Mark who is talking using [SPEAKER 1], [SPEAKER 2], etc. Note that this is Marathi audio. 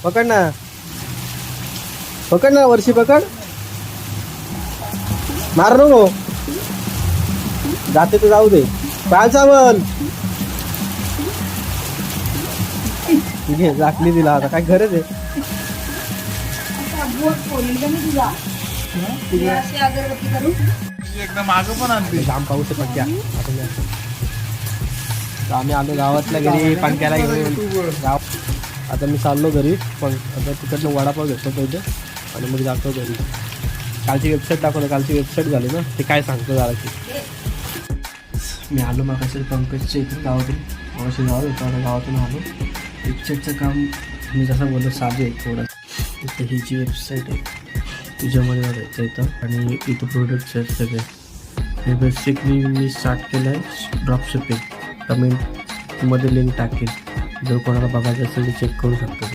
[SPEAKER 1] पकड ना, पकड ना वर्षी, पकड. मार नको, जाते तर जाऊ दे. पाय चावल. घे झाकली दिला. आता काय गरज आहे.
[SPEAKER 2] एकदम मागं पण आणते.
[SPEAKER 1] जाम पाऊस आहे पक्क्या. आता आम्ही आलो गावातल्या घरी पणक्याला घेऊन गाव. आता मी चाललो घरी, पण आता तिकडनं वडापाव घेतो पहिले आणि मग जातो घरी. कालची वेबसाईट दाखवलं, कालची वेबसाईट झाली ना, ते काय सांगतो जरा की. मी आलो मग असेल पंकजच्या इथून गावातून. मावशी गावात होतो, आता गावातून आलो. वेबसाईटचं काम मी जसं बोललो साधं आहे थोडं. इथं ही जी वेबसाईट आहे तुझ्यामध्ये जायचं इथं आणि इथं प्रोडक्ट्स आहेत सगळे. हे बेसिकली मी स्टार्ट केलं आहे ड्रॉपशिपिंग. कमेंटमध्ये लिंक टाकेल, जर कोणाला बघायचं असेल तर चेक करू शकतो.